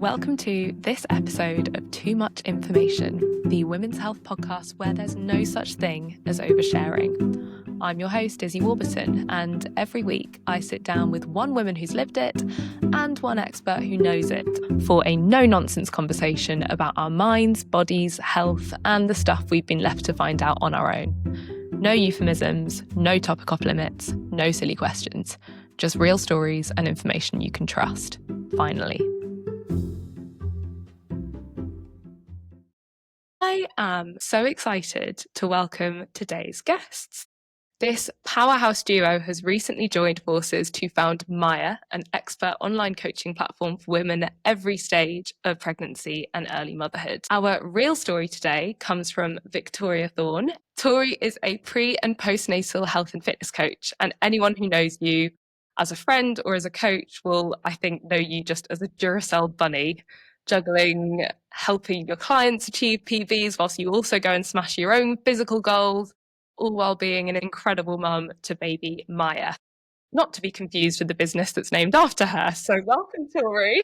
Welcome to this episode of Too Much Information, the women's health podcast where there's no such thing as oversharing. I'm your host, Izzy Warburton, and every week I sit down with one woman who's lived it and one expert who knows it for a no-nonsense conversation about our minds, bodies, health, and the stuff we've been left to find out on our own. No euphemisms, no topic off limits, no silly questions, just real stories and information you can trust. Finally. I am so excited to welcome today's guests. This powerhouse duo has recently joined forces to found Miaya, an expert online coaching platform for women at every stage of pregnancy and early motherhood. Our real story today comes from Victoria Thorne. Tori is a pre- and postnatal health and fitness coach, and anyone who knows you as a friend or as a coach will, I think, know you just as a Duracell bunny, juggling helping your clients achieve PBs whilst you also go and smash your own physical goals, all while being an incredible mum to baby Miaya. Not to be confused with the business that's named after her. So welcome, Tori.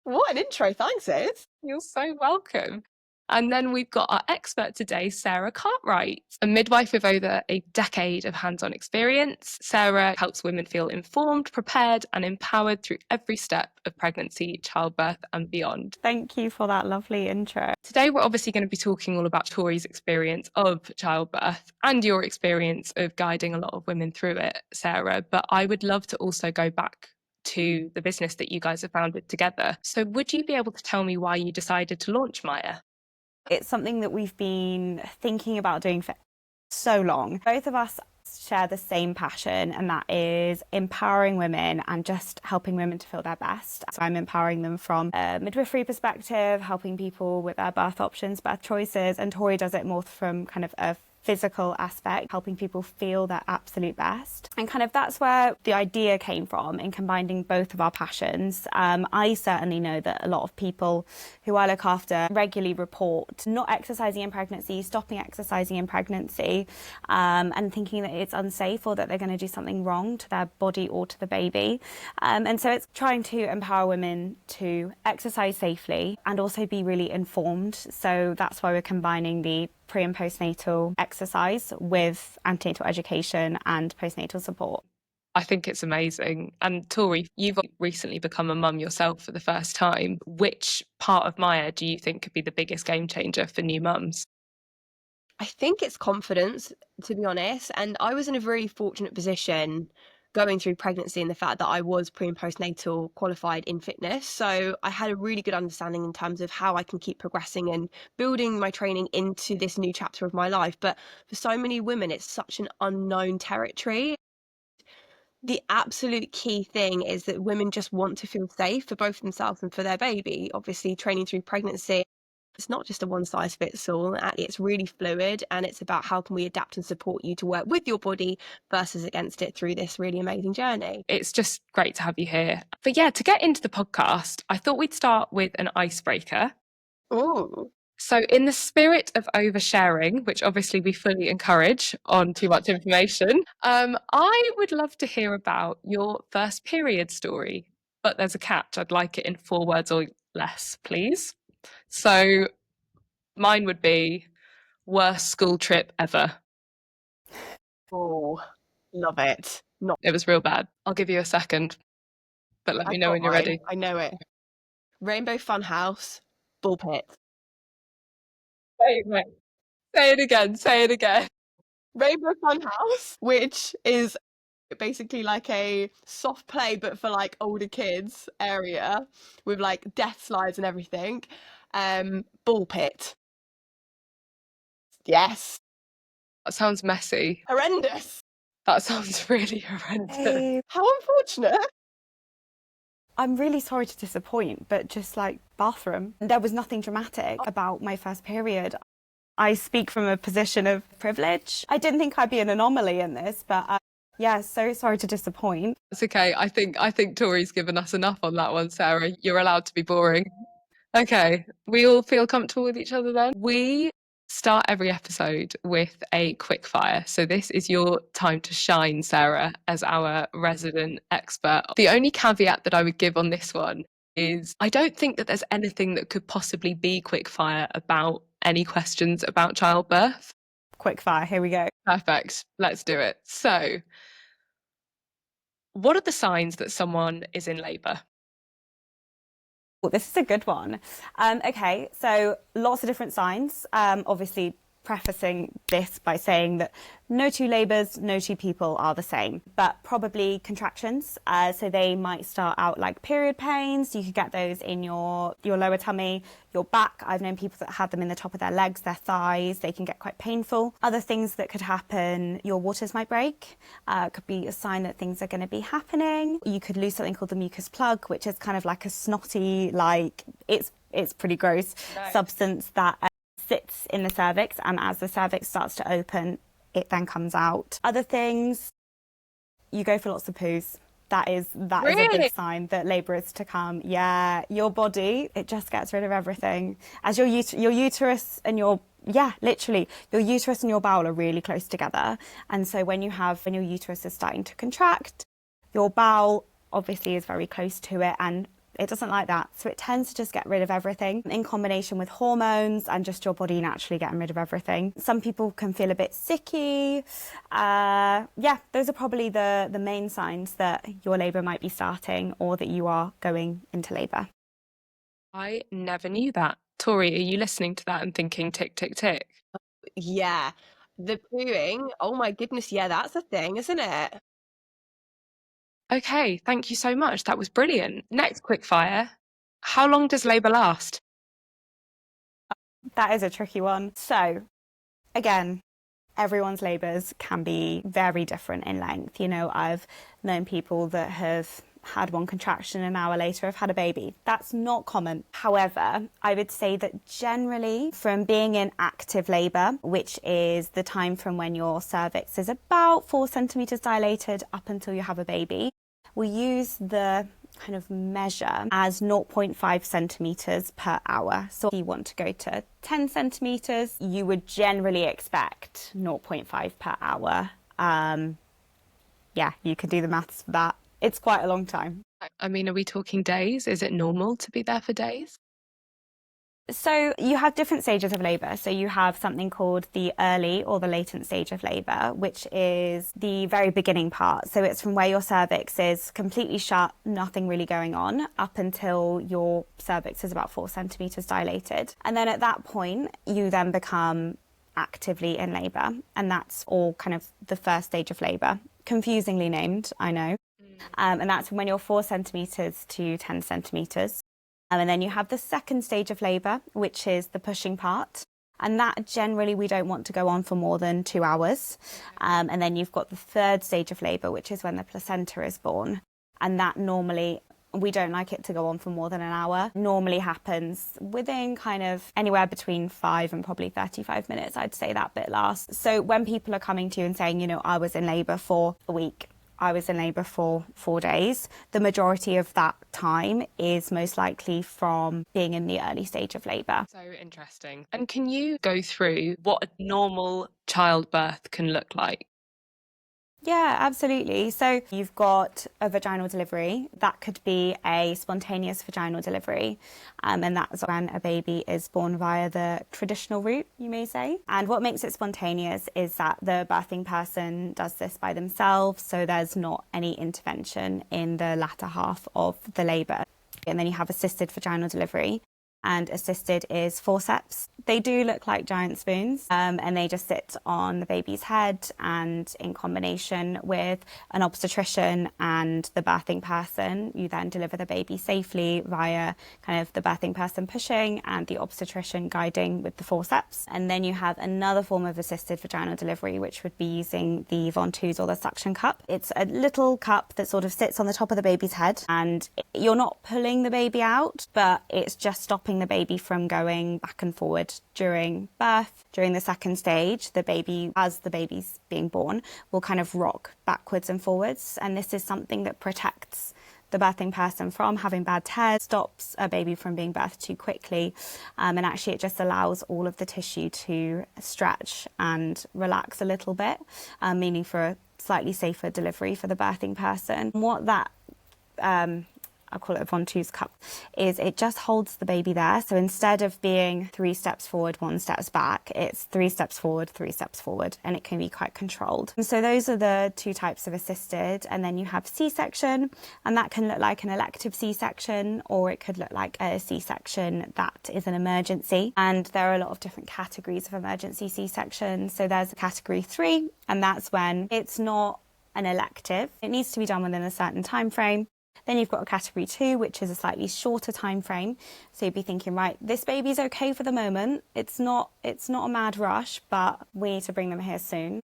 What an intro, thanks, Iz. You're so welcome. And then we've got our expert today, Sarah Cartwright, a midwife with over a decade of hands-on experience. Sarah helps women feel informed, prepared, and empowered through every step of pregnancy, childbirth, and beyond. Thank you for that lovely intro. Today, we're obviously going to be talking all about Tori's experience of childbirth and your experience of guiding a lot of women through it, Sarah. But I would love to also go back to the business that you guys have founded together. So would you be able to tell me why you decided to launch Miaya? It's something that we've been thinking about doing for so long. Both of us share the same passion, and that is empowering women and just helping women to feel their best. So I'm empowering them from a midwifery perspective, helping people with their birth options, birth choices, and Tori does it more from kind of a physical aspect, helping people feel their absolute best. And kind of that's where the idea came from in combining both of our passions. I certainly know that a lot of people who I look after regularly report not exercising in pregnancy, stopping exercising in pregnancy, and thinking that it's unsafe or that they're going to do something wrong to their body or to the baby. And so it's trying to empower women to exercise safely and also be really informed. So that's why we're combining the pre- and postnatal exercise with antenatal education and postnatal support. I think it's amazing. And Tori, you've recently become a mum yourself for the first time. Which part of Miaya do you think could be the biggest game changer for new mums? I think it's confidence, to be honest. And I was in a very fortunate position going through pregnancy and the fact that I was pre and postnatal qualified in fitness. So I had a really good understanding in terms of how I can keep progressing and building my training into this new chapter of my life. But for so many women, it's such an unknown territory. The absolute key thing is that women just want to feel safe for both themselves and for their baby. Obviously, training through pregnancy, it's not just a one size fits all. It's really fluid, and it's about how can we adapt and support you to work with your body versus against it through this really amazing journey. It's just great to have you here. But yeah, to get into the podcast, I thought we'd start with an icebreaker. Ooh. So in the spirit of oversharing, which obviously we fully encourage on Too Much Information, I would love to hear about your first period story. But there's a catch. I'd like it in 4 words or less, please. So mine would be worst school trip ever. Oh, love it. It was real bad. I'll give you a second, but let me know when you're ready. I know it. Rainbow Fun House, ball pit. Wait. Say it again. Rainbow Fun House, which is basically like a soft play but for like older kids area with like death slides and everything. Ball pit. Yes. That sounds messy. Horrendous. That sounds really horrendous. Hey, How unfortunate. I'm really sorry to disappoint, but just like bathroom, there was nothing dramatic about my first period. I speak from a position of privilege. I didn't think I'd be an anomaly in this, but yeah, so sorry to disappoint. It's okay. I think Tori's given us enough on that one, Sarah. You're allowed to be boring. Okay, we all feel comfortable with each other then? We start every episode with a quick fire. So this is your time to shine, Sarah, as our resident expert. The only caveat that I would give on this one is I don't think that there's anything that could possibly be quickfire about any questions about childbirth. Quickfire, here we go. Perfect. Let's do it. So, what are the signs that someone is in labour? Well, this is a good one. Okay, so lots of different signs. Obviously, prefacing this by saying that no two labours, no two people are the same, but probably contractions. So they might start out like period pains. You could get those in your lower tummy, your back. I've known people that had them in the top of their legs, their thighs. They can get quite painful. Other things that could happen, your waters might break. Could be a sign that things are going to be happening. You could lose something called the mucus plug, which is kind of like a snotty, like it's pretty gross substance that sits in the cervix, and as the cervix starts to open, it then comes out. Other things, you go for lots of poos. That is a big sign that labour is to come. Yeah, your body, it just gets rid of everything. As your uterus and your uterus and your bowel are really close together. And so when your uterus is starting to contract, your bowel obviously is very close to it, and it doesn't like that. So it tends to just get rid of everything in combination with hormones and just your body naturally getting rid of everything. Some people can feel a bit sicky. Those are probably the main signs that your labour might be starting or that you are going into labour. I never knew that. Tori, are you listening to that and thinking tick, tick, tick? Yeah. The pooing, oh my goodness, yeah, that's a thing, isn't it? Okay, thank you so much. That was brilliant. Next quickfire. How long does labour last? That is a tricky one. So, again, everyone's labours can be very different in length. You know, I've known people that have had one contraction and an hour later have had a baby. That's not common. However, I would say that generally from being in active labour, which is the time from when your cervix is about 4 centimetres dilated up until you have a baby, we use the kind of measure as 0.5 centimetres per hour. So if you want to go to 10 centimetres, you would generally expect 0.5 per hour. You can do the maths for that. It's quite a long time. I mean, are we talking days? Is it normal to be there for days? So you have different stages of labour. So you have something called the early or the latent stage of labour, which is the very beginning part. So it's from where your cervix is completely shut, nothing really going on, up until your cervix is about 4 centimetres dilated. And then at that point, you then become actively in labour. And that's all kind of the first stage of labour. Confusingly named, I know. And that's when you're 4 centimetres to 10 centimetres. And then you have the second stage of labour, which is the pushing part. And that generally we don't want to go on for more than 2 hours. And then you've got the third stage of labour, which is when the placenta is born. And that normally, we don't like it to go on for more than an hour. Normally happens within kind of anywhere between 5 and probably 35 minutes. I'd say that bit lasts. So when people are coming to you and saying, you know, I was in labour for a week, I was in labour for 4 days, the majority of that time is most likely from being in the early stage of labour. So interesting. And can you go through what a normal childbirth can look like? Yeah, absolutely. So you've got a vaginal delivery. That could be a spontaneous vaginal delivery. And that's when a baby is born via the traditional route, you may say. And what makes it spontaneous is that the birthing person does this by themselves. So there's not any intervention in the latter half of the labour. And then you have assisted vaginal delivery. And assisted is forceps. They do look like giant spoons, and they just sit on the baby's head, and in combination with an obstetrician and the birthing person, you then deliver the baby safely via kind of the birthing person pushing and the obstetrician guiding with the forceps. And then you have another form of assisted vaginal delivery, which would be using the ventouse or the suction cup. It's a little cup that sort of sits on the top of the baby's head, and you're not pulling the baby out, but it's just stopping the baby from going back and forward during birth. During the second stage, the baby, as the baby's being born, will kind of rock backwards and forwards. And this is something that protects the birthing person from having bad tears, stops a baby from being birthed too quickly. And actually it just allows all of the tissue to stretch and relax a little bit, meaning for a slightly safer delivery for the birthing person. What that I call it a ventouse cup, is it just holds the baby there. So instead of being 3 steps forward, 1 steps back, it's 3 steps forward, 3 steps forward, and it can be quite controlled. And so those are the 2 types of assisted. And then you have C-section, and that can look like an elective C-section, or it could look like a C-section that is an emergency. And there are a lot of different categories of emergency C-section. So there's category 3, and that's when it's not an elective. It needs to be done within a certain time frame. Then you've got a category 2, which is a slightly shorter time frame. So you'd be thinking, right, this baby's okay for the moment. It's not a mad rush, but we need to bring them here soon.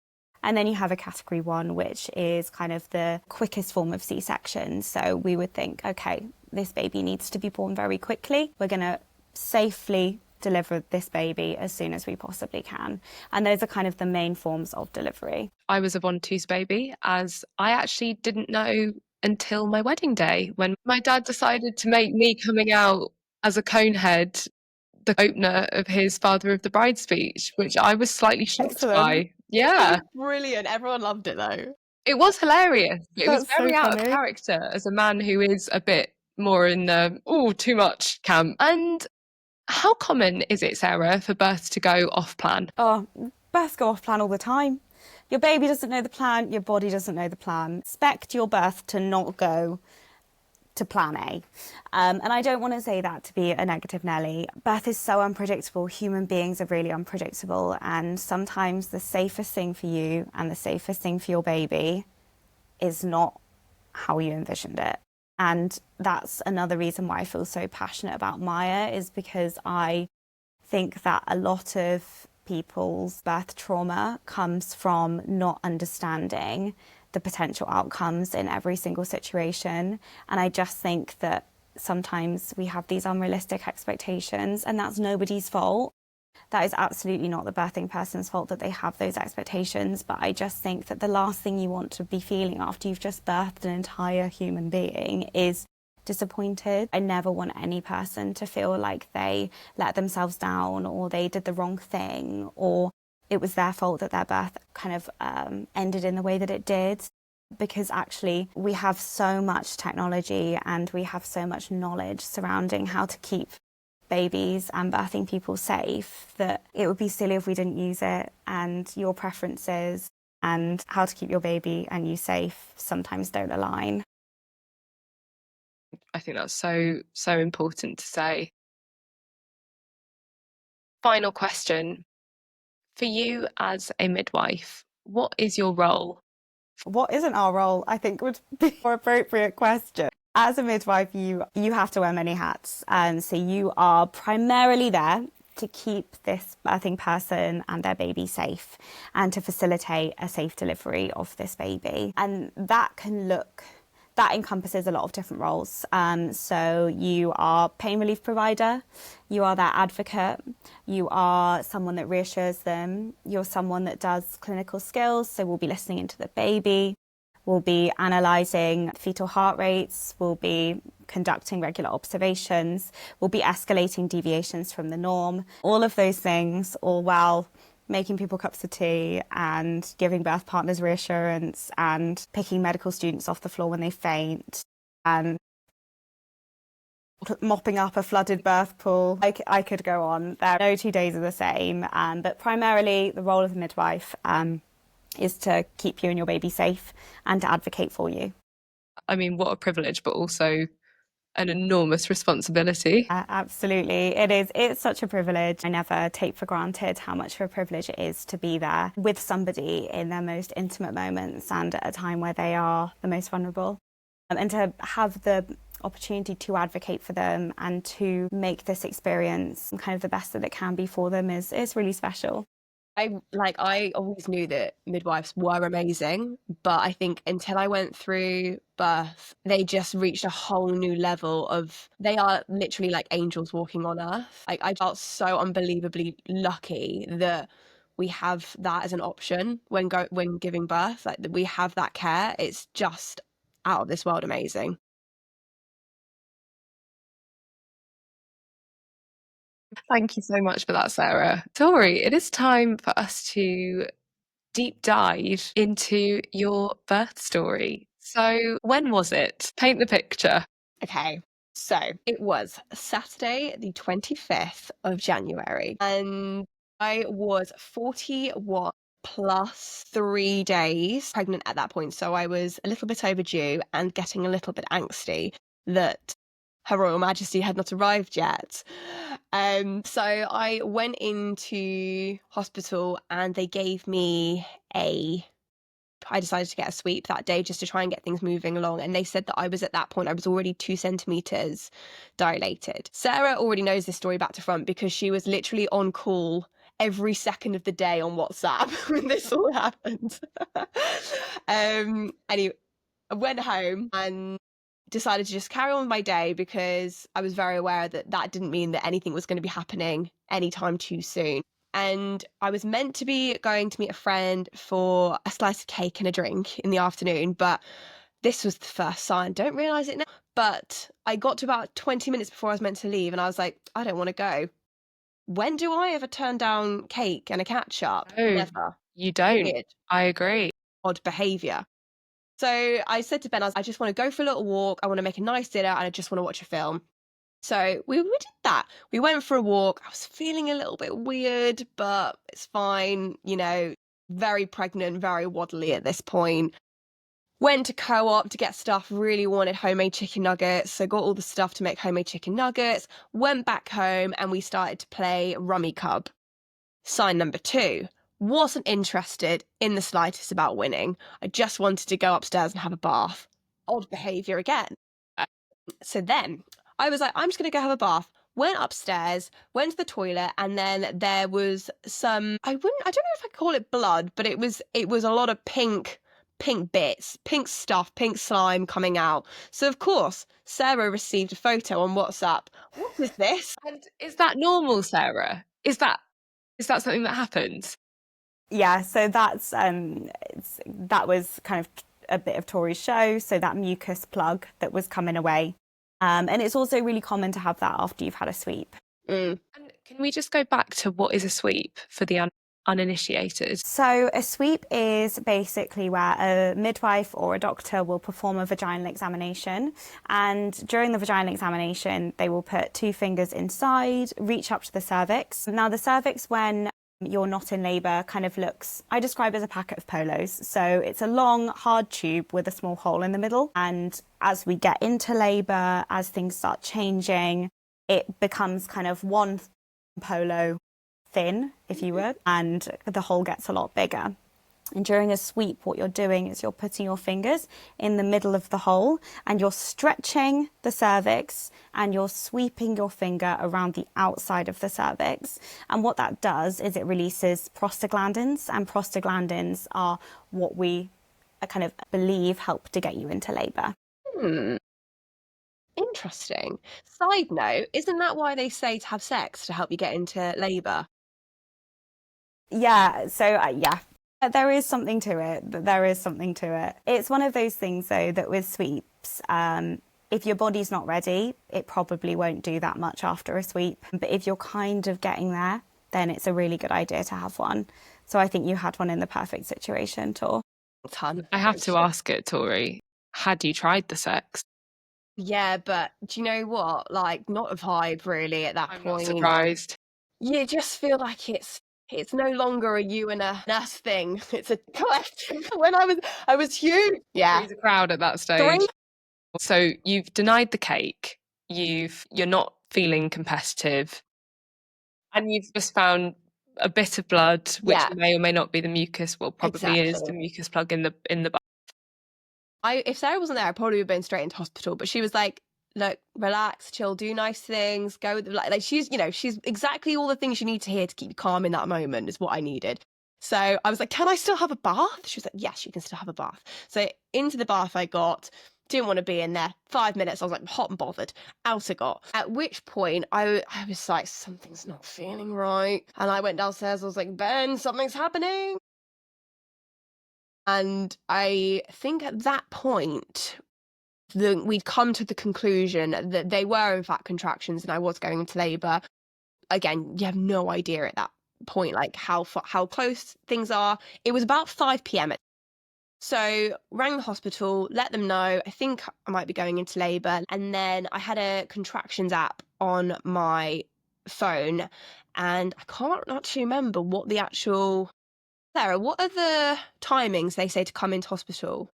And then you have a category 1, which is kind of the quickest form of C-section. So we would think, okay, this baby needs to be born very quickly. We're going to safely deliver this baby as soon as we possibly can. And those are kind of the main forms of delivery. I was a ventouse baby, as I actually didn't know until my wedding day, when my dad decided to make me coming out as a conehead the opener of his Father of the Bride speech, which I was slightly shocked Excellent. by. Yeah. Brilliant. Everyone loved it though. It was hilarious. It was That's so very out of funny. character as a man who is a bit more in the, too much camp. And how common is it, Sarah, for births to go off plan? Oh, births go off plan all the time. Your baby doesn't know the plan, your body doesn't know the plan. Expect your birth to not go to plan A. And I don't want to say that to be a negative Nelly. Birth is so unpredictable. Human beings are really unpredictable. And sometimes the safest thing for you and the safest thing for your baby is not how you envisioned it. And that's another reason why I feel so passionate about Miaya, is because I think that a lot of people's birth trauma comes from not understanding the potential outcomes in every single situation. And I just think that sometimes we have these unrealistic expectations, and that's nobody's fault. That is absolutely not the birthing person's fault that they have those expectations. But I just think that the last thing you want to be feeling after you've just birthed an entire human being is disappointed. I never want any person to feel like they let themselves down, or they did the wrong thing, or it was their fault that their birth kind of ended in the way that it did. Because actually we have so much technology and we have so much knowledge surrounding how to keep babies and birthing people safe, that it would be silly if we didn't use it. And your preferences and how to keep your baby and you safe sometimes don't align. I think that's so important to say. Final question. For you as a midwife, what is your role? What isn't our role, I think, would be a more appropriate question. As a midwife, you have to wear many hats. So you are primarily there to keep this birthing person and their baby safe, and to facilitate a safe delivery of this baby. And that encompasses a lot of different roles. So you are pain relief provider, you are their advocate, you are someone that reassures them, you're someone that does clinical skills, so we'll be listening into the baby, we'll be analysing fetal heart rates, we'll be conducting regular observations, we'll be escalating deviations from the norm. All of those things, all while making people cups of tea and giving birth partners reassurance and picking medical students off the floor when they faint and mopping up a flooded birth pool. I could go on. No 2 days are the same. But primarily the role of the midwife is to keep you and your baby safe and to advocate for you. I mean, what a privilege, but also an enormous responsibility. Absolutely. It is. It's such a privilege. I never take for granted how much of a privilege it is to be there with somebody in their most intimate moments and at a time where they are the most vulnerable. And to have the opportunity to advocate for them and to make this experience kind of the best that it can be for them is really special. I always knew that midwives were amazing, but I think until I went through birth, they just reached a whole new level of, they are literally like angels walking on earth. I felt so unbelievably lucky that we have that as an option when giving birth, like that we have that care. It's just out of this world amazing. Thank you so much for that, Sarah. Tori, it is time for us to deep dive into your birth story. So when was it? Paint the picture. Okay. So it was Saturday, the 25th of January, and I was 41 plus 3 days pregnant at that point. So I was a little bit overdue and getting a little bit angsty that Her Royal Majesty had not arrived yet. So I went into hospital and they gave me I decided to get a sweep that day just to try and get things moving along. And they said that I was at that point, I was already 2 centimeters dilated. Sarah already knows this story back to front because she was literally on call every second of the day on WhatsApp when this all happened. Anyway, I went home and decided to just carry on with my day because I was very aware that that didn't mean that anything was going to be happening anytime too soon. And I was meant to be going to meet a friend for a slice of cake and a drink in the afternoon, but this was the first sign. Don't realise it now. But I got to about 20 minutes before I was meant to leave, and I was like, I don't want to go. When do I ever turn down cake and a catch up? No, Never. you don't. Weird, I agree. odd behaviour. So I said to Ben, I just want to go for a little walk. I want to make a nice dinner, and I just want to watch a film. So we did that. We went for a walk. I was feeling a little bit weird, but it's fine. Very pregnant, very waddly at this point. Went to Co-op to get stuff, really wanted homemade chicken nuggets. So got all the stuff to make homemade chicken nuggets. Went back home and we started to play Rummy Cub. Sign number 2. Wasn't interested in the slightest about winning. I just wanted to go upstairs and have a bath. Odd behaviour again. So then I was like, I'm just going to go have a bath. Went upstairs, went to the toilet, and then there was some, I don't know if I call it blood, but it was a lot of pink bits, pink stuff, pink slime coming out. So of course, Sarah received a photo on WhatsApp. What is this? And is that normal, Sarah? Is that something that happens? Yeah, so that was kind of a bit of Tori's show. So that mucus plug that was coming away. And it's also really common to have that after you've had a sweep. Mm. And can we just go back to what is a sweep for the uninitiated? So a sweep is basically where a midwife or a doctor will perform a vaginal examination. And during the vaginal examination, they will put 2 fingers inside, reach up to the cervix. Now, the cervix, when you're not in labour, kind of looks, I describe as a packet of polos. So it's a long, hard tube with a small hole in the middle. And as we get into labour, as things start changing, it becomes kind of one polo thin, if you would, and the hole gets a lot bigger. And during a sweep, what you're doing is you're putting your fingers in the middle of the hole and you're stretching the cervix and you're sweeping your finger around the outside of the cervix. And what that does is it releases prostaglandins, and prostaglandins are what we kind of believe help to get you into labour. Interesting. Side note, isn't that why they say to have sex to help you get into labour? Yeah, so yeah. There is something to it. It's one of those things, though, that with sweeps, if your body's not ready, it probably won't do that much after a sweep. But if you're kind of getting there, then it's a really good idea to have one. So I think you had one in the perfect situation, Tor. I have to ask it, Tori. Had you tried the sex? Yeah, but do you know what? Like, not a vibe really at that I'm point. not surprised. You just feel like it's no longer a you and a us thing. It's a collective. When I was huge. Yeah. There's a crowd at that stage. So you've denied the cake. You're not feeling competitive, and you've just found a bit of blood, which may or may not be the mucus. Well, probably is the mucus plug in the bath. If Sarah wasn't there, I probably would have been straight into hospital. But she was like, look, relax, chill, do nice things, go with like she's exactly all the things you need to hear to keep you calm in that moment is what I needed. So I was like, can I still have a bath? She was like, yes, you can still have a bath. So into the bath I got, didn't want to be in there. 5 minutes, I was like hot and bothered. Out I got. At which point I was like, something's not feeling right. And I went downstairs, I was like, Ben, something's happening. And I think at that point, we'd come to the conclusion that they were in fact contractions and I was going into labour. Again, you have no idea at that point, like how close things are. It was about 5 p.m. So rang the hospital, let them know, I think I might be going into labour. And then I had a contractions app on my phone, and I can't actually remember what the actual... Sarah, what are the timings they say to come into hospital?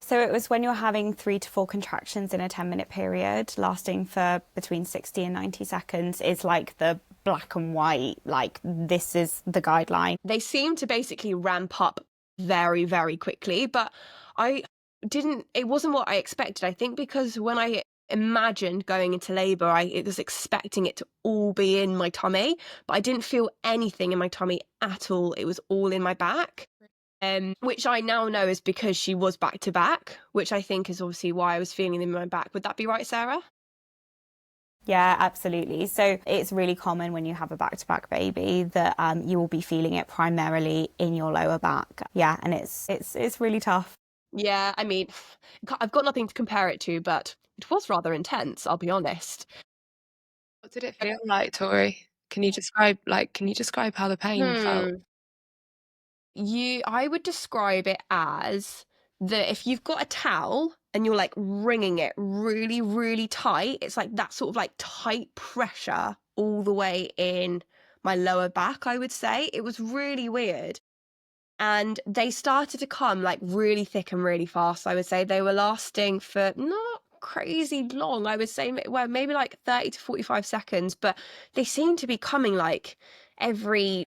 So it was when you're having 3 to 4 contractions in a 10-minute period, lasting for between 60 and 90 seconds, is like the black and white, like this is the guideline. They seem to basically ramp up very, very quickly, but it wasn't what I expected. I think because when I imagined going into labour, I was expecting it to all be in my tummy, but I didn't feel anything in my tummy at all. It was all in my back. Which I now know is because she was back to back, which I think is obviously why I was feeling them in my back. Would that be right, Sarah? Yeah, absolutely. So it's really common when you have a back-to-back baby that you will be feeling it primarily in your lower back. Yeah, and it's really tough. Yeah, I mean, I've got nothing to compare it to, but it was rather intense, I'll be honest. What did it feel like, Tori? Can you describe how the pain felt? Hmm. I would describe it as that if you've got a towel and you're like wringing it really, really tight, it's like that sort of like tight pressure all the way in my lower back, I would say. It was really weird. And they started to come like really thick and really fast. I would say they were lasting for not crazy long. I would say, well, maybe like 30 to 45 seconds, but they seemed to be coming like every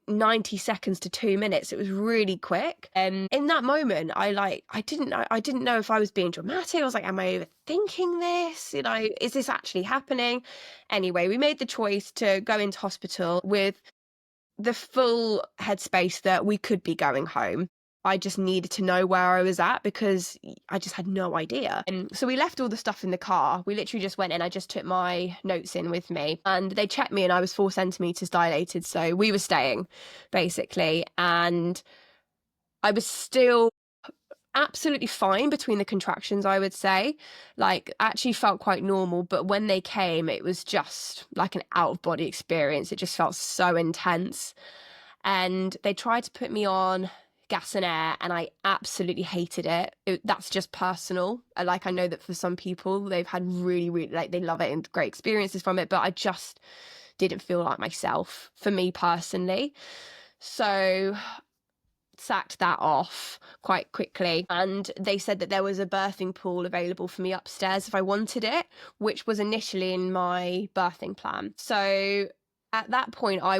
90 seconds to 2 minutes. It was really quick. And in that moment, I didn't know if I was being dramatic. I was like, am I overthinking this? Is this actually happening? Anyway, we made the choice to go into hospital with the full headspace that we could be going home. I just needed to know where I was at because I just had no idea. And so we left all the stuff in the car. We literally just went in. I just took my notes in with me, and they checked me and I was 4 centimeters dilated. So we were staying basically. And I was still absolutely fine between the contractions, I would say. Like, actually felt quite normal, but when they came, it was just like an out of body experience. It just felt so intense. And they tried to put me on gas and air, and I absolutely hated it. That's just personal. Like, I know that for some people, they've had really, really, like, they love it and great experiences from it, but I just didn't feel like myself, for me personally. So sacked that off quite quickly, and they said that there was a birthing pool available for me upstairs if I wanted it, which was initially in my birthing plan. So at that point I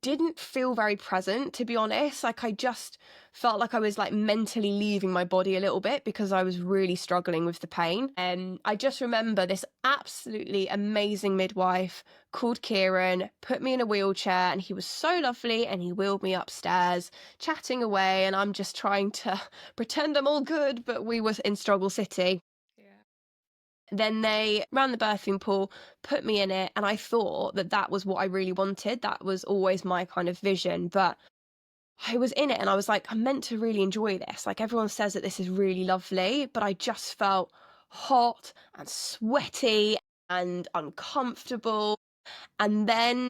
didn't feel very present, to be honest. Like, I just felt like I was like mentally leaving my body a little bit because I was really struggling with the pain. And I just remember this absolutely amazing midwife called Kieran, put me in a wheelchair, and he was so lovely, and he wheeled me upstairs, chatting away, and I'm just trying to pretend I'm all good, but we were in Struggle City. Then they ran the birthing pool, put me in it, and I thought that that was what I really wanted. That was always my kind of vision. But I was in it and I was like, I'm meant to really enjoy this. Like, everyone says that this is really lovely, but I just felt hot and sweaty and uncomfortable. And then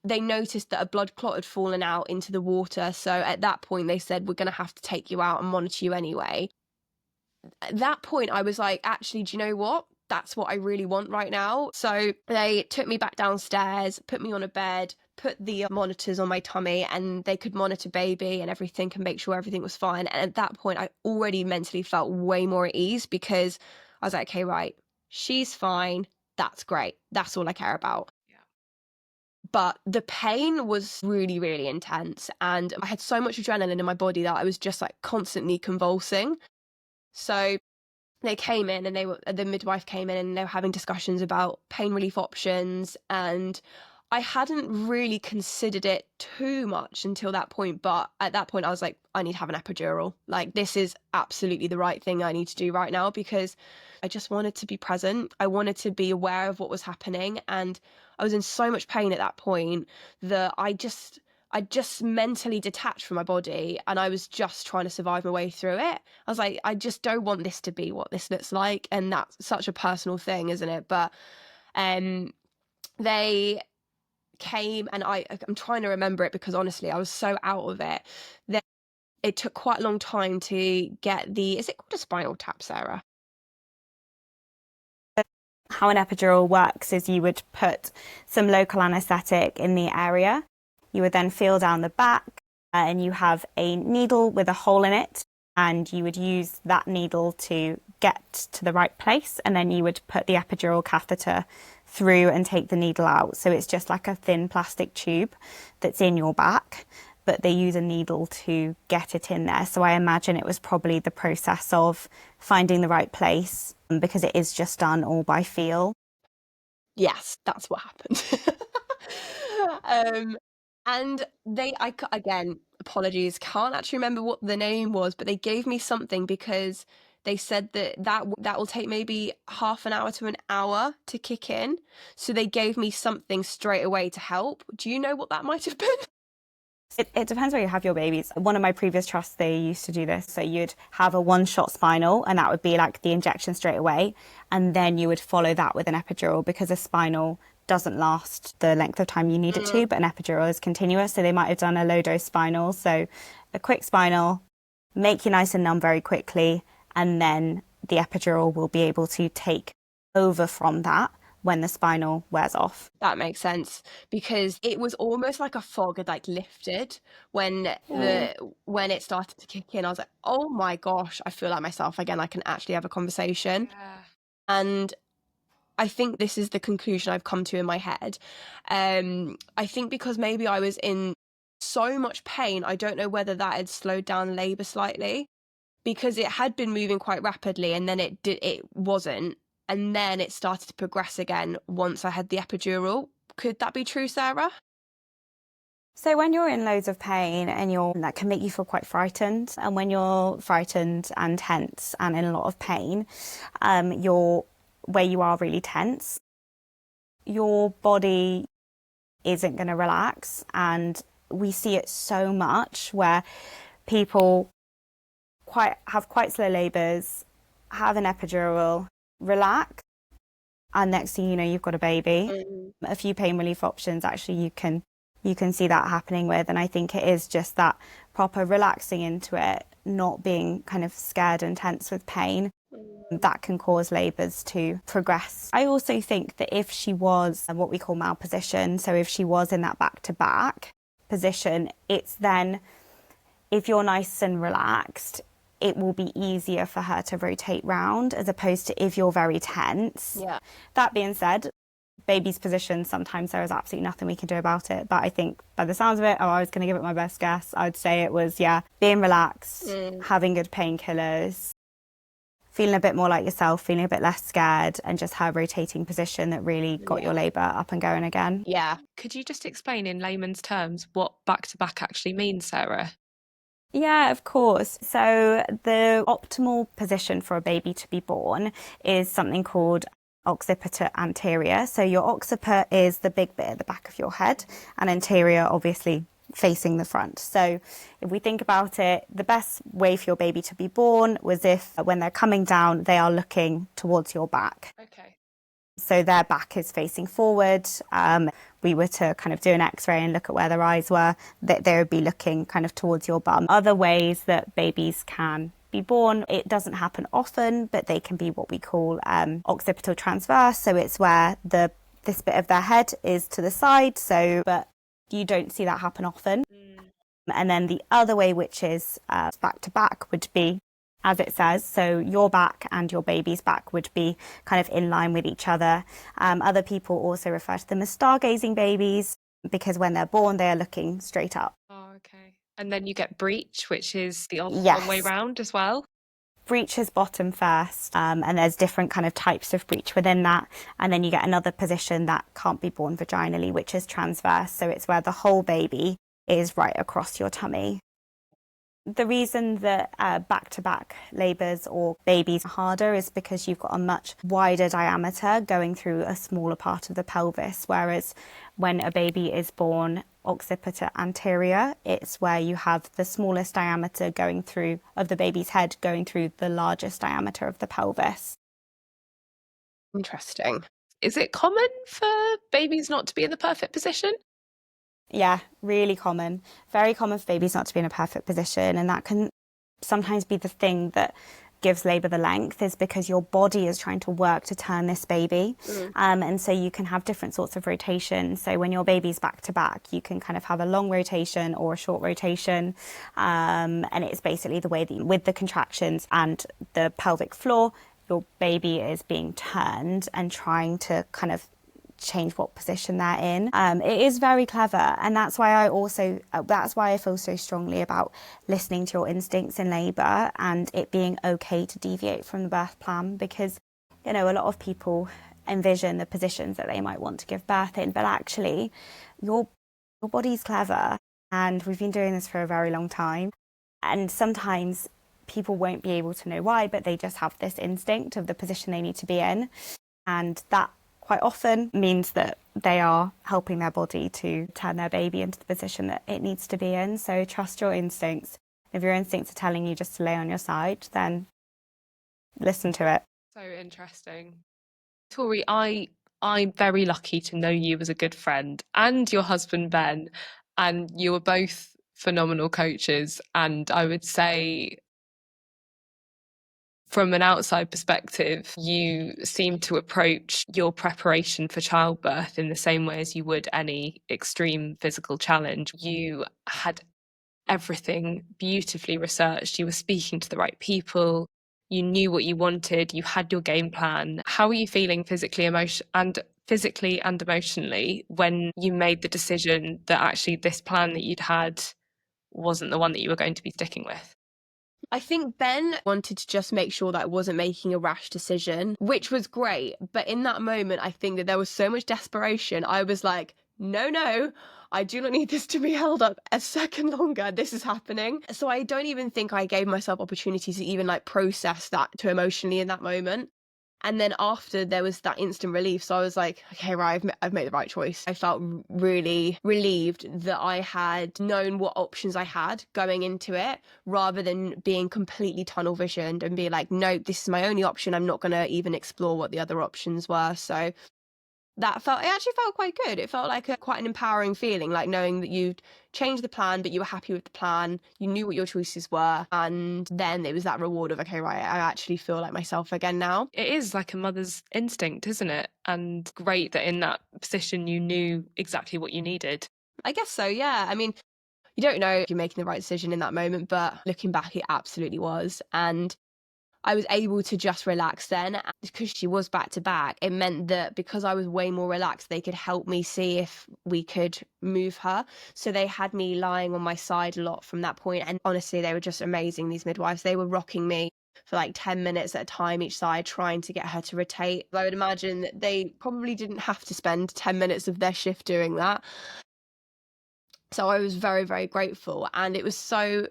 they noticed that a blood clot had fallen out into the water. So at that point, they said, we're going to have to take you out and monitor you anyway. At that point, I was like, actually, do you know what? That's what I really want right now. So they took me back downstairs, put me on a bed, put the monitors on my tummy, and they could monitor baby and everything and make sure everything was fine. And at that point, I already mentally felt way more at ease because I was like, okay, right, she's fine. That's great. That's all I care about. But the pain was really, really intense. And I had so much adrenaline in my body that I was just like constantly convulsing. So they came in and the midwife came in and they were having discussions about pain relief options. And I hadn't really considered it too much until that point. But at that point, I was like, I need to have an epidural. Like, this is absolutely the right thing I need to do right now because I just wanted to be present. I wanted to be aware of what was happening. And I was in so much pain at that point that I just mentally detached from my body and I was just trying to survive my way through it. I was like, I just don't want this to be what this looks like. And that's such a personal thing, isn't it? But they came and I'm trying to remember it because honestly, I was so out of it. it took quite a long time to get is it called a spinal tap, Sarah? How an epidural works is you would put some local anaesthetic in the area. You would then feel down the back and you have a needle with a hole in it, and you would use that needle to get to the right place, and then you would put the epidural catheter through and take the needle out. So it's just like a thin plastic tube that's in your back, but they use a needle to get it in there. So I imagine it was probably the process of finding the right place, because it is just done all by feel. Yes, that's what happened. And again, apologies, can't actually remember what the name was, but they gave me something because they said that will take maybe half an hour to an hour to kick in. So they gave me something straight away to help. Do you know what that might have been? It depends where you have your babies. One of my previous trusts, they used to do this. So you'd have a one-shot spinal, and that would be like the injection straight away. And then you would follow that with an epidural, because a spinal doesn't last the length of time you need it to, but an epidural is continuous. So they might have done a low-dose spinal. So a quick spinal, make you nice and numb very quickly, and then the epidural will be able to take over from that when the spinal wears off. That makes sense, because it was almost like a fog had like lifted when it started to kick in. I was like, oh my gosh, I feel like myself again. I can actually have a conversation. Yeah. And I think this is the conclusion I've come to in my head. I think because maybe I was in so much pain, I don't know whether that had slowed down labour slightly, because it had been moving quite rapidly, and then it wasn't. And then it started to progress again once I had the epidural. Could that be true, Sarah? So when you're in loads of pain and that can make you feel quite frightened. And when you're frightened and tense and in a lot of pain, where you are really tense, your body isn't going to relax. And we see it so much where people have quite slow labours, have an epidural, relax, and next thing you know, you've got a baby. A few pain relief options actually you can see that happening with, and I think it is just that proper relaxing into it, not being kind of scared and tense with pain, that can cause labours to progress. I also think that if she was what we call malposition, so if she was in that back-to-back position, it's then, if you're nice and relaxed, it will be easier for her to rotate round, as opposed to if you're very tense. Yeah. That being said, baby's position, sometimes there is absolutely nothing we can do about it. But I think by the sounds of it, I was going to give it my best guess. I'd say it was, being relaxed, having good painkillers, feeling a bit more like yourself, feeling a bit less scared, and just her rotating position that really got your labour up and going again. Yeah. Could you just explain in layman's terms what back-to-back actually means, Sarah? Yeah, of course. So the optimal position for a baby to be born is something called occipiter anterior. So your occiput is the big bit at the back of your head, and anterior obviously facing the front. So if we think about it, the best way for your baby to be born was if when they're coming down, they are looking towards your back. Okay. So their back is facing forward. We were to kind of do an x-ray and look at where their eyes were, that they would be looking kind of towards your bum. Other ways that babies can be born, it doesn't happen often, but they can be what we call occipital transverse. So it's where this bit of their head is to the side. But you don't see that happen often. And then the other way, which is back to back, would be, as it says, so your back and your baby's back would be kind of in line with each other. Other people also refer to them as stargazing babies, because when they're born, they are looking straight up. Oh, okay. And then you get breech, which is the one way Yes. round as well. Breech is bottom first, and there's different kind of types of breech within that. And then you get another position that can't be born vaginally, which is transverse. So it's where the whole baby is right across your tummy. The reason that back-to-back labours or babies are harder is because you've got a much wider diameter going through a smaller part of the pelvis, whereas when a baby is born occipiter anterior, it's where you have the smallest diameter going through of the baby's head going through the largest diameter of the pelvis. Interesting. Is it common for babies not to be in the perfect position? Yeah, really common. Very common for babies not to be in a perfect position. And that can sometimes be the thing that gives labour the length, is because your body is trying to work to turn this baby. And so you can have different sorts of rotation. So when your baby's back to back, you can kind of have a long rotation or a short rotation. And it's basically the way that with the contractions and the pelvic floor, your baby is being turned and trying to kind of change what position they're in. It is very clever, and that's why I feel so strongly about listening to your instincts in labour and it being okay to deviate from the birth plan, because a lot of people envision the positions that they might want to give birth in, but actually your body's clever, and we've been doing this for a very long time, and sometimes people won't be able to know why, but they just have this instinct of the position they need to be in, and that quite often means that they are helping their body to turn their baby into the position that it needs to be in. So trust your instincts. If your instincts are telling you just to lay on your side, then listen to it. So interesting. Tori, I'm very lucky to know you as a good friend, and your husband Ben, and you are both phenomenal coaches. And I would say, from an outside perspective, you seem to approach your preparation for childbirth in the same way as you would any extreme physical challenge. You had everything beautifully researched. You were speaking to the right people. You knew what you wanted. You had your game plan. How were you feeling physically and emotionally when you made the decision that actually this plan that you'd had wasn't the one that you were going to be sticking with? I think Ben wanted to just make sure that I wasn't making a rash decision, which was great. But in that moment, I think that there was so much desperation. I was like, no, I do not need this to be held up a second longer. This is happening. So I don't even think I gave myself opportunity to even process that too emotionally in that moment. And then after, there was that instant relief. So I was like, okay, right, I've made the right choice. I felt really relieved that I had known what options I had going into it, rather than being completely tunnel visioned and be like, no, this is my only option. I'm not going to even explore what the other options were. So it actually felt quite good. It felt like quite an empowering feeling, like knowing that you'd changed the plan, but you were happy with the plan. You knew what your choices were. And then it was that reward of, okay, right, I actually feel like myself again now. It is like a mother's instinct, isn't it? And great that in that position you knew exactly what you needed. I guess so, yeah. I mean, you don't know if you're making the right decision in that moment, but looking back, it absolutely was. And I was able to just relax then, because she was back to back. It meant that because I was way more relaxed, they could help me see if we could move her. So they had me lying on my side a lot from that point. And honestly, they were just amazing, these midwives. They were rocking me for like 10 minutes at a time each side, trying to get her to rotate. I would imagine that they probably didn't have to spend 10 minutes of their shift doing that. So I was very, very grateful. And it was so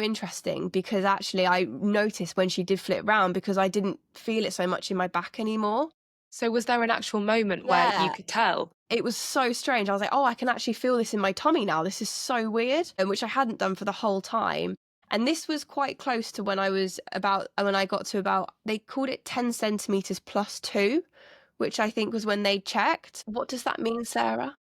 interesting, because actually I noticed when she did flip round, because I didn't feel it so much in my back anymore. So was there an actual moment where you could tell? It was so strange. I was like, oh, I can actually feel this in my tummy now. This is so weird, and which I hadn't done for the whole time. And this was quite close to when I got to about, they called it 10 centimetres plus 2, which I think was when they checked. What does that mean, Sarah?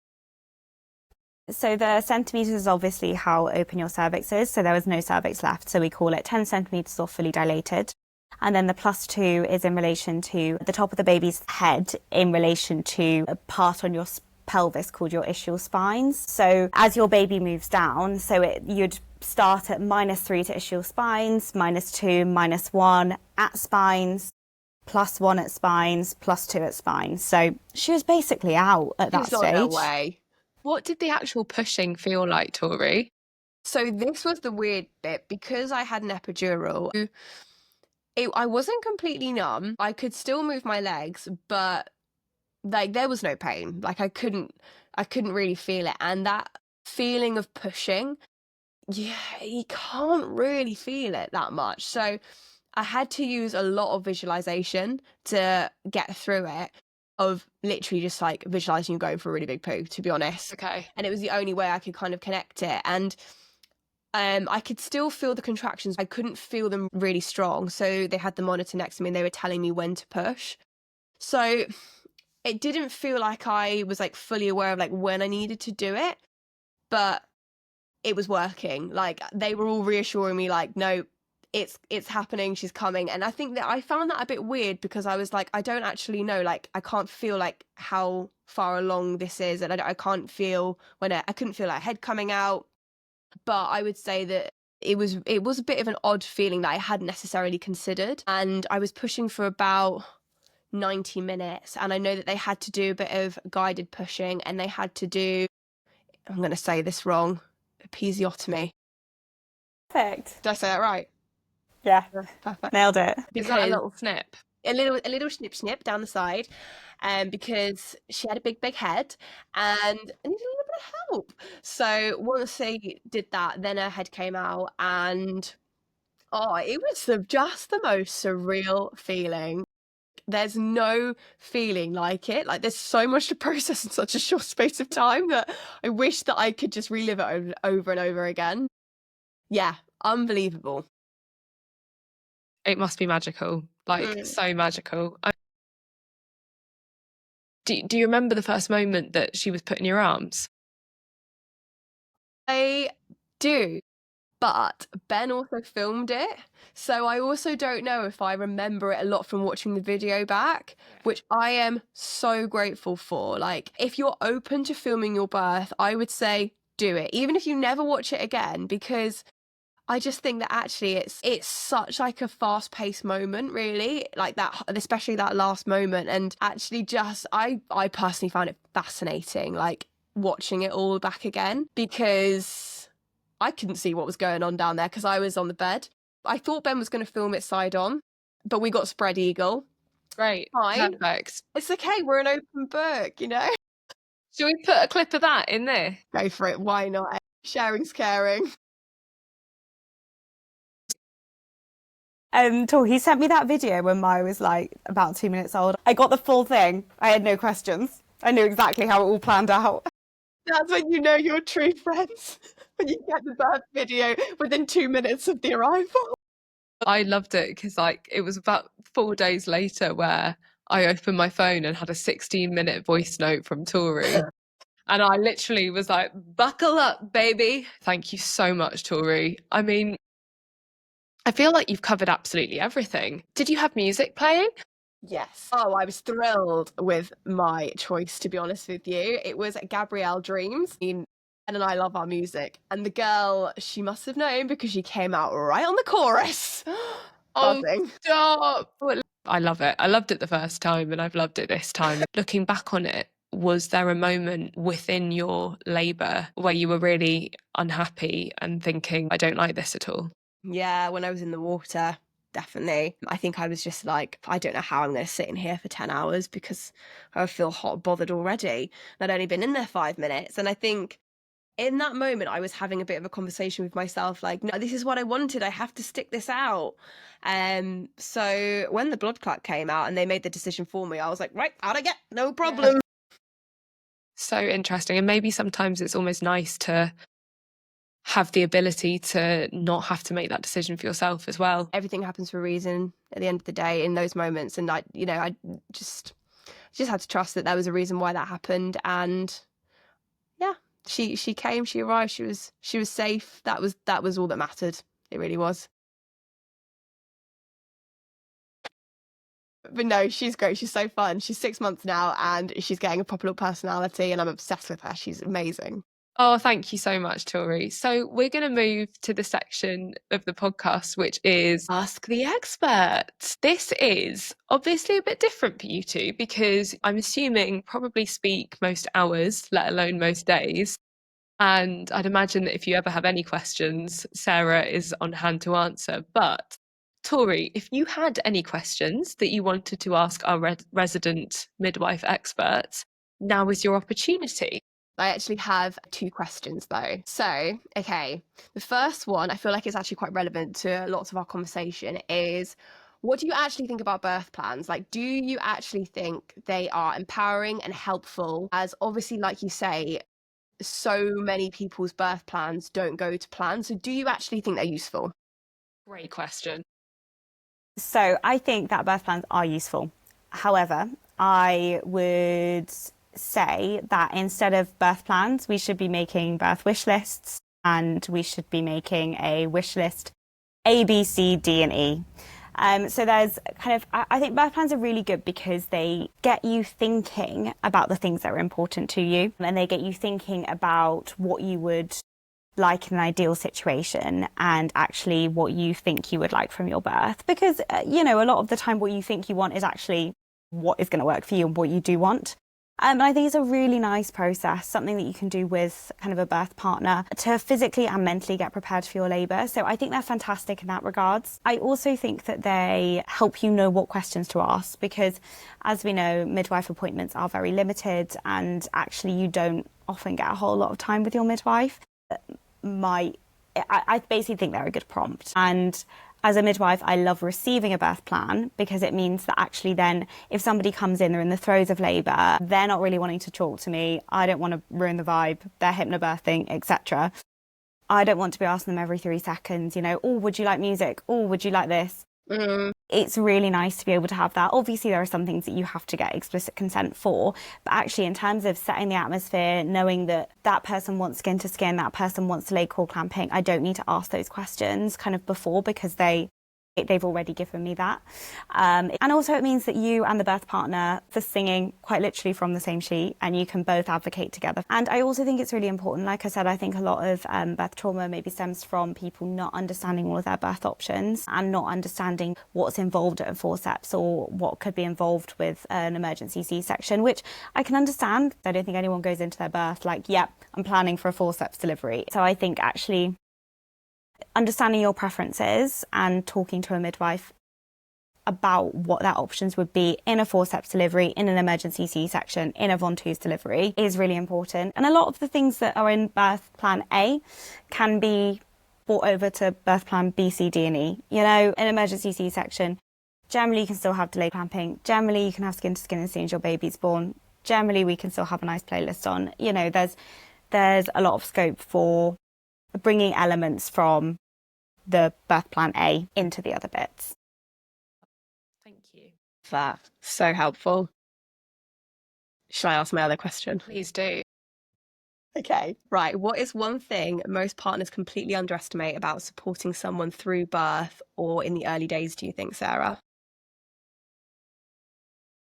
So the centimetres is obviously how open your cervix is. So there was no cervix left. So we call it 10 centimetres or fully dilated. And then the +2 is in relation to the top of the baby's head in relation to a part on your pelvis called your ischial spines. So as your baby moves down, you'd start at -3 to ischial spines, -2, -1 at spines, +1 at spines, +2 at spines. So she was basically out at that stage. Not way. What did the actual pushing feel like, Tori? So this was the weird bit, because I had an epidural. I wasn't completely numb. I could still move my legs, but there was no pain. I couldn't really feel it. And that feeling of pushing, yeah, you can't really feel it that much. So I had to use a lot of visualization to get through it, of literally just visualizing you going for a really big poo, to be honest. Okay. And it was the only way I could kind of connect it. And I could still feel the contractions. I couldn't feel them really strong. So they had the monitor next to me and they were telling me when to push. So it didn't feel like I was fully aware of when I needed to do it. but it was working. Like, they were all reassuring me, like, no, it's happening, she's coming. And I think that I found that a bit weird, because I was like, I don't actually know, like, I can't feel like how far along this is, and I can't feel when I couldn't feel her head coming out. But I would say that it was a bit of an odd feeling that I hadn't necessarily considered, and I was pushing for about 90 minutes, and I know that they had to do a bit of guided pushing, and they had to do, I'm going to say this wrong, episiotomy. Perfect. Did I say that right? Yeah, Perfect. nailed it. Is that a little snip? A little snip down the side, because she had a big head and needed a little bit of help. So once they did that, then her head came out, and it was just the most surreal feeling. There's no feeling like it. Like, there's so much to process in such a short space of time that I wish that I could just relive it over and over again. Yeah, unbelievable. It must be magical, like so magical. Do you remember the first moment that she was put in your arms? I do, but Ben also filmed it, so I also don't know if I remember it a lot from watching the video back, which I am so grateful for. Like, if you're open to filming your birth, I would say do it, even if you never watch it again, because I just think that actually it's such like a fast-paced moment, really, like that, especially that last moment. And actually, just I personally found it fascinating, like, watching it all back again, because I couldn't see what was going on down there because I was on the bed. I thought Ben was going to film it side on, but we got spread eagle. Great. Fine. Perfect. It's okay, we're an open book, you know? Should we put a clip of that in there? Go for it, why not? Sharing's caring. He sent me that video when Maya was like about 2 minutes old. I got the full thing. I had no questions. I knew exactly how it all planned out. That's when you know you're true friends, when you get the birth video within 2 minutes of the arrival. I loved it because, like, it was about 4 days later where I opened my phone and had a 16-minute voice note from Tori. And I literally was like, buckle up, baby. Thank you so much, Tori. I mean, I feel like you've covered absolutely everything. Did you have music playing? Yes. Oh, I was thrilled with my choice, to be honest with you. It was Gabrielle Dreams. I mean, Ben and I love our music. And the girl, she must have known because she came out right on the chorus. Buzzing. Stop. I love it. I loved it the first time and I've loved it this time. Looking back on it, was there a moment within your labour where you were really unhappy and thinking, I don't like this at all? Yeah, when I was in the water, definitely. I think I was just like, I don't know how I'm going to sit in here for 10 hours because I feel hot bothered already. I'd only been in there 5 minutes. And I think in that moment, I was having a bit of a conversation with myself, like, no, this is what I wanted. I have to stick this out. So when the blood clot came out and they made the decision for me, I was like, right, out I get, no problem. So interesting. And maybe sometimes it's almost nice to have the ability to not have to make that decision for yourself as well. Everything happens for a reason at the end of the day in those moments. And I just had to trust that there was a reason why that happened. And yeah, she came, she arrived, she was safe. That was all that mattered. It really was. But no, she's great. She's so fun. She's 6 months now and she's getting a proper little personality and I'm obsessed with her. She's amazing. Oh, thank you so much, Tori. So we're going to move to the section of the podcast, which is Ask the Experts. This is obviously a bit different for you two because I'm assuming probably speak most hours, let alone most days. And I'd imagine that if you ever have any questions, Sarah is on hand to answer. But Tori, if you had any questions that you wanted to ask our resident midwife experts, now is your opportunity. I actually have 2 questions though. So, okay, the first one, I feel like it's actually quite relevant to lots of our conversation, is what do you actually think about birth plans? Like, do you actually think they are empowering and helpful? As obviously, like you say, so many people's birth plans don't go to plan. So do you actually think they're useful? Great question. So I think that birth plans are useful. However, I would say that instead of birth plans, we should be making birth wish lists, and we should be making a wish list A, B, C, D, and E. So there's kind of, I think birth plans are really good because they get you thinking about the things that are important to you, and they get you thinking about what you would like in an ideal situation and actually what you think you would like from your birth. Because, a lot of the time what you think you want is actually what is going to work for you and what you do want. And I think it's a really nice process, something that you can do with kind of a birth partner to physically and mentally get prepared for your labour. So I think they're fantastic in that regards. I also think that they help you know what questions to ask because, as we know, midwife appointments are very limited and actually you don't often get a whole lot of time with your midwife. I basically think they're a good prompt. And as a midwife, I love receiving a birth plan because it means that actually then if somebody comes in, they're in the throes of labour, they're not really wanting to talk to me. I don't want to ruin the vibe. They're hypnobirthing, etc. I don't want to be asking them every 3 seconds, oh, would you like music? Oh, would you like this? It's really nice to be able to have that. Obviously, there are some things that you have to get explicit consent for, but actually in terms of setting the atmosphere, knowing that that person wants skin to skin, that person wants to lay cord clamping, I don't need to ask those questions kind of before because they've already given me that. And also it means that you and the birth partner are singing quite literally from the same sheet and you can both advocate together. And I also think it's really important, like I said, I think a lot of birth trauma maybe stems from people not understanding all of their birth options and not understanding what's involved at a forceps or what could be involved with an emergency C-section, which I can understand. I don't think anyone goes into their birth like, yep, I'm planning for a forceps delivery. So I think actually understanding your preferences and talking to a midwife about what their options would be in a forceps delivery, in an emergency C-section, in a Von-Tooth delivery is really important. And a lot of the things that are in birth plan A can be brought over to birth plan B, C, D, and E. An emergency C-section, generally you can still have delayed clamping. Generally you can have skin to skin as soon as your baby's born. Generally we can still have a nice playlist on. There's a lot of scope for bringing elements from the birth plan A into the other bits. Thank you. That so helpful. Shall I ask my other question? Please do. Okay, right. What is one thing most partners completely underestimate about supporting someone through birth or in the early days, do you think, Sarah?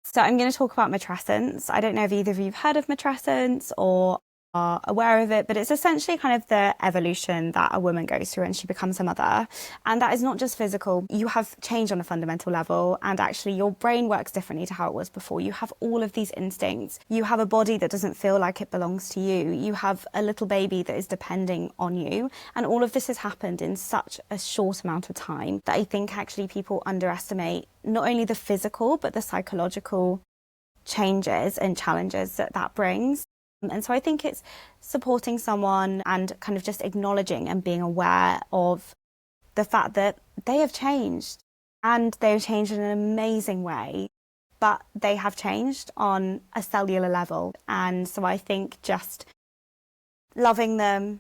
So I'm going to talk about matrescence. I don't know if either of you have heard of matrescence or are aware of it, but it's essentially kind of the evolution that a woman goes through when she becomes a mother. And that is not just physical. You have changed on a fundamental level, and actually your brain works differently to how it was before. You have all of these instincts. You have a body that doesn't feel like it belongs to you. You have a little baby that is depending on you. And all of this has happened in such a short amount of time that I think actually people underestimate not only the physical, but the psychological changes and challenges that brings. And so I think it's supporting someone and kind of just acknowledging and being aware of the fact that they have changed and they've changed in an amazing way, but they have changed on a cellular level. And so I think just loving them,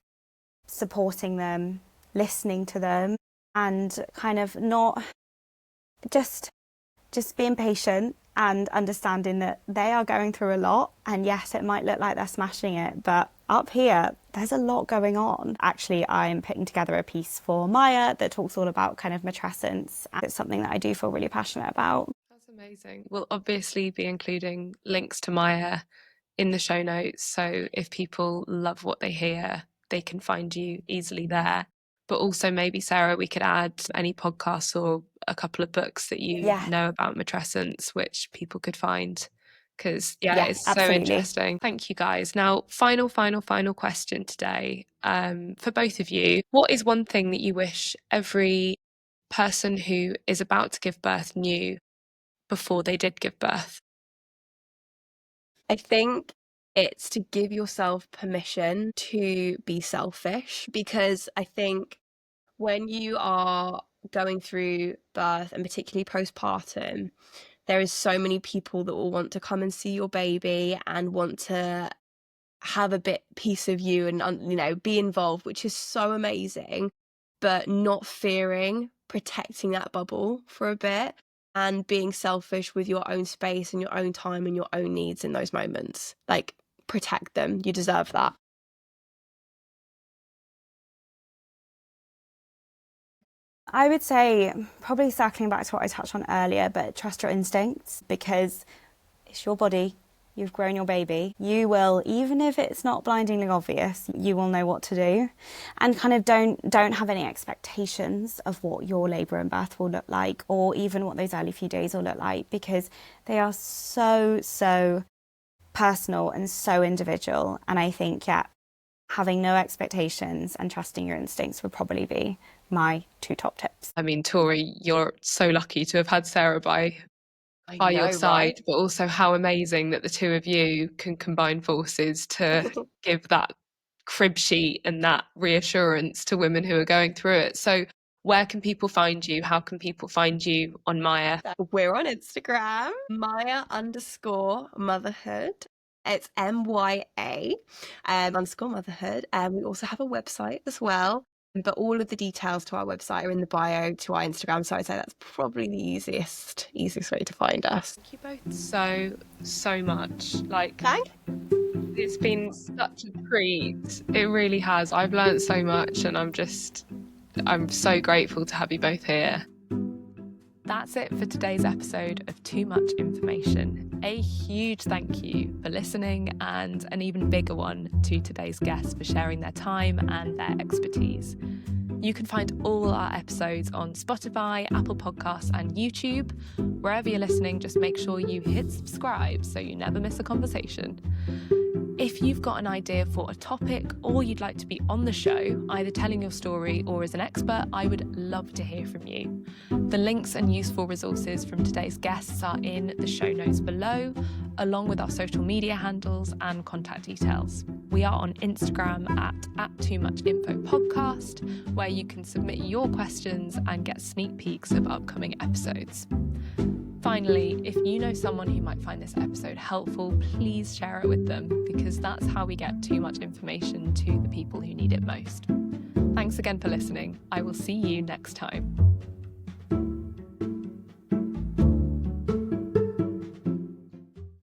supporting them, listening to them, and kind of not just being patient and understanding that they are going through a lot. And yes, it might look like they're smashing it, but up here, there's a lot going on. Actually, I'm putting together a piece for Miaya that talks all about kind of matrescence. And it's something that I do feel really passionate about. That's amazing. We'll obviously be including links to Miaya in the show notes. So if people love what they hear, they can find you easily there. But also maybe, Sarah, we could add any podcasts or a couple of books that you know about matrescence, which people could find. Because, it's absolutely. so interesting. Thank you, guys. Now, final question today for both of you. What is one thing that you wish every person who is about to give birth knew before they did give birth? I think it's to give yourself permission to be selfish, because I think when you are going through birth and particularly postpartum, there is so many people that will want to come and see your baby and want to have a piece of you and be involved, which is so amazing, but not fearing protecting that bubble for a bit. and being selfish with your own space and your own time and your own needs in those moments. Like, protect them. You deserve that. I would say, probably circling back to what I touched on earlier, but trust your instincts, because it's your body. You've grown your baby. You will, even if it's not blindingly obvious, you will know what to do. And kind of don't have any expectations of what your labour and birth will look like, or even what those early few days will look like, because they are so personal and so individual. And I think, having no expectations and trusting your instincts would probably be my 2 top tips. I mean, Tori, you're so lucky to have had Sarah by your side, right? but also how amazing that the two of you can combine forces to give that crib sheet and that reassurance to women who are going through it. So where can people find you? How can people find you on Miaya? We're on Instagram, Miaya_motherhood. It's MYA _motherhood. We also have a website as well. But all of the details to our website are in the bio to our Instagram. So I'd say that's probably the easiest way to find us. Thank you both so much. Like, Thank it's been such a treat. It really has. I've learned so much, and I'm so grateful to have you both here. That's it for today's episode of Too Much Information. A huge thank you for listening, and an even bigger one to today's guests for sharing their time and their expertise. You can find all our episodes on Spotify, Apple Podcasts, and YouTube. Wherever you're listening, just make sure you hit subscribe so you never miss a conversation. If you've got an idea for a topic, or you'd like to be on the show, either telling your story or as an expert, I would love to hear from you. The links and useful resources from today's guests are in the show notes below, along with our social media handles and contact details. We are on Instagram at @TooMuchInfoPodcast, where you can submit your questions and get sneak peeks of upcoming episodes. Finally, if you know someone who might find this episode helpful, please share it with them, because that's how we get too much information to the people who need it most. Thanks again for listening. I will see you next time.